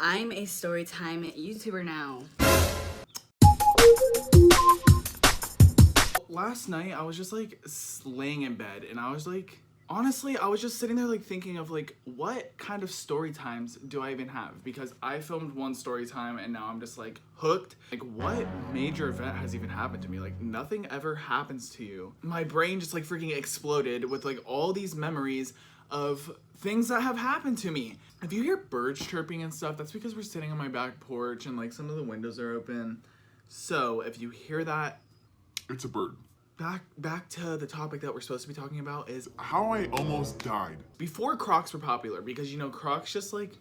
I'm a storytime YouTuber now. Last night I was just like laying in bed and I was like, honestly, I was just sitting there like thinking of like what kind of story times do I even have? Because I filmed one story time and now I'm just like hooked. Like what major event has even happened to me? Like nothing ever happens to you. My brain just like freaking exploded with like all these memories of things that have happened to me. If you hear birds chirping and stuff, that's because we're sitting on my back porch and like some of the windows are open. So if you hear that, it's a bird. Back to the topic that we're supposed to be talking about is how I almost died. Before Crocs were popular, because you know Crocs just like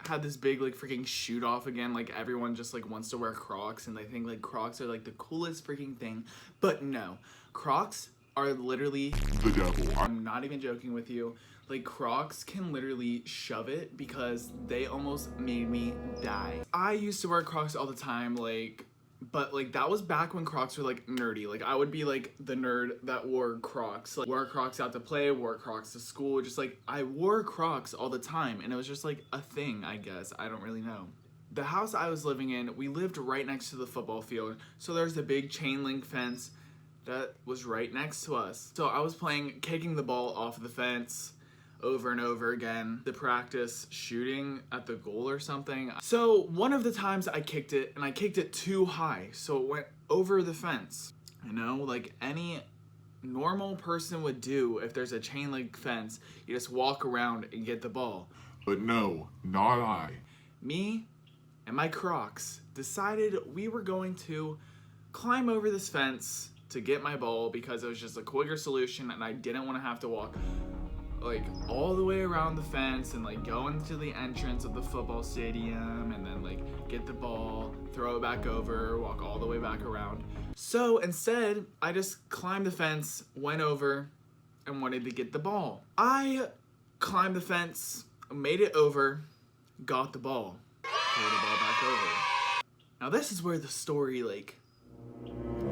had this big like freaking shoot off again. Like everyone just like wants to wear Crocs and they think like Crocs are like the coolest freaking thing. But no, Crocs are literally the devil. I'm not even joking with you. Like Crocs can literally shove it because they almost made me die. I used to wear Crocs all the time, but like that was back when Crocs were like nerdy. Like I would be like the nerd that wore Crocs. Like wore Crocs out to play, wore Crocs to school. Just like I wore Crocs all the time and it was just like a thing, I guess. I don't really know. The house I was living in, we lived right next to the football field. So there's a big chain link fence that was right next to us. So I was kicking the ball off the fence over and over again to practice shooting at the goal or something. So one of the times I kicked it and I kicked it too high, so it went over the fence. You know, like any normal person would do if there's a chain link fence, you just walk around and get the ball. But no, not I. Me and my Crocs decided we were going to climb over this fence to get my ball because it was just a quicker solution and I didn't want to have to walk like all the way around the fence and like go into the entrance of the football stadium and then like get the ball, throw it back over, walk all the way back around. So instead, I just climbed the fence, went over, and wanted to get the ball. I climbed the fence, made it over, got the ball, threw the ball back over. Now this is where the story like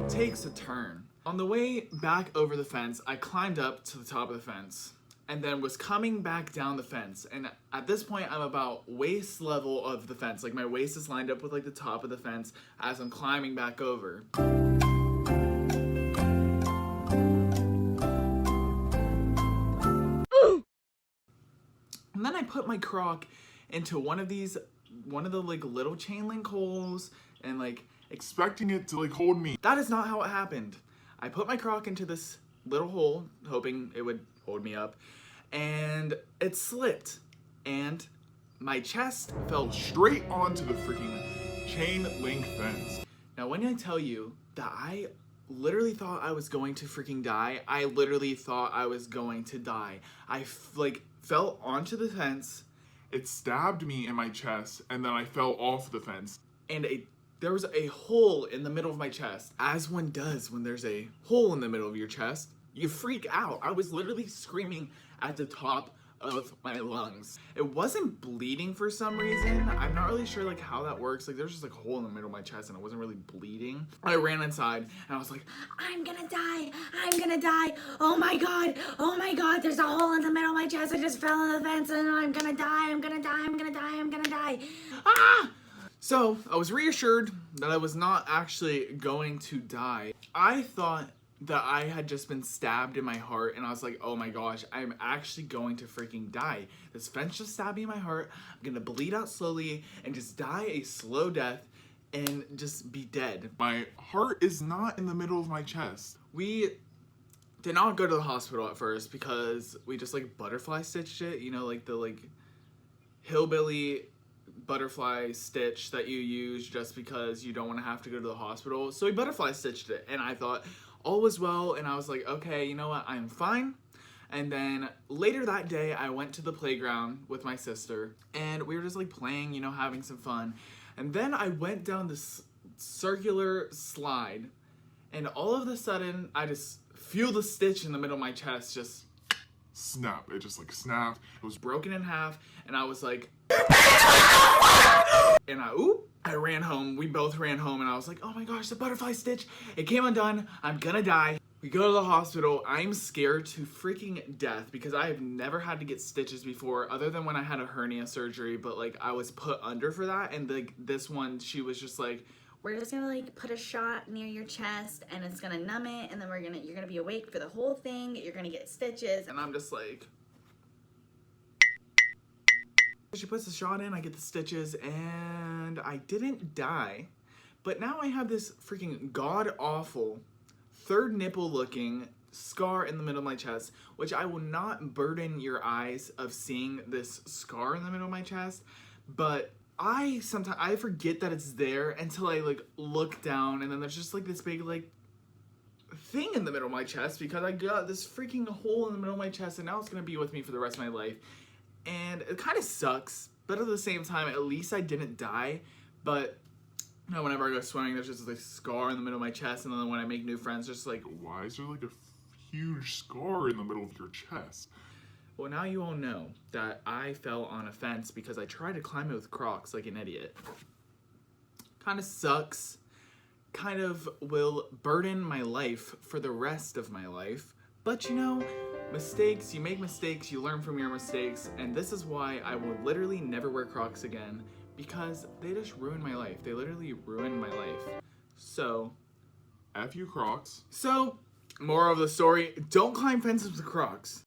takes a turn. On the way back over the fence, I climbed up to the top of the fence and then was coming back down the fence. And at this point, I'm about waist level of the fence. Like my waist is lined up with like the top of the fence as I'm climbing back over. And then I put my Croc into one of the like little chain link holes and like Expecting it to like hold me. That is not how it happened. I put my Croc into this little hole, hoping it would hold me up, and it slipped, and my chest fell Straight onto the freaking chain link fence. Now, when I tell you that I literally thought I was going to freaking die, I literally thought I was going to die. I fell onto the fence. It stabbed me in my chest, and then I fell off the fence. And there was a hole in the middle of my chest. As one does when there's a hole in the middle of your chest, you freak out. I was literally screaming at the top of my lungs. It wasn't bleeding for some reason. I'm not really sure like how that works. Like there's just like a hole in the middle of my chest and it wasn't really bleeding. I ran inside and I was like, I'm gonna die. I'm gonna die. Oh my god. Oh my god. There's a hole in the middle of my chest. I just fell on the fence and I'm gonna die. I'm gonna die. I'm gonna die. I'm gonna die. ah! So I was reassured that I was not actually going to die. I thought that I had just been stabbed in my heart and I was like, oh my gosh, I'm actually going to freaking die. This fence just stabbed me in my heart. I'm gonna bleed out slowly and just die a slow death and just be dead. My heart is not in the middle of my chest. We did not go to the hospital at first because we just like butterfly stitched it, you know, like the like hillbilly butterfly stitch that you use just because you don't want to have to go to the hospital. So we butterfly stitched it and I thought all was well and I was like, okay, you know what, I'm fine. And then later that day I went to the playground with my sister and we were just like playing, you know, having some fun. And then I went down this circular slide and all of a sudden I just feel the stitch in the middle of my chest just snap. It just like snapped. It was broken in half and I was like and I ran home. We both ran home and I was like, oh my gosh, the butterfly stitch, it came undone. I'm gonna die. We go to the hospital. I'm scared to freaking death because I have never had to get stitches before other than when I had a hernia surgery, but like I was put under for that, and like this one, she was just like, we're just gonna like put a shot near your chest and it's gonna numb it, and then you're gonna be awake for the whole thing. You're gonna get stitches. and I'm just like, she puts the shot in, I get the stitches, and I didn't die, but now I have this freaking god-awful third nipple looking scar in the middle of my chest, which I will not burden your eyes of seeing this scar in the middle of my chest, but I forget that it's there until I like look down, and then there's just like this big like thing in the middle of my chest because I got this freaking hole in the middle of my chest, and now it's gonna be with me for the rest of my life. And it kind of sucks, but at the same time, at least I didn't die. But you know, whenever I go swimming, there's just like scar in the middle of my chest, and then when I make new friends, just like, Why is there like a huge scar in the middle of your chest? well, now you all know that I fell on a fence because I tried to climb it with Crocs like an idiot. Kind of sucks. Kind of will burden my life for the rest of my life. But you know, mistakes, you make mistakes, you learn from your mistakes, and this is why I will literally never wear Crocs again, because they just ruined my life. They literally ruined my life. So, F you Crocs. moral of the story, don't climb fences with Crocs.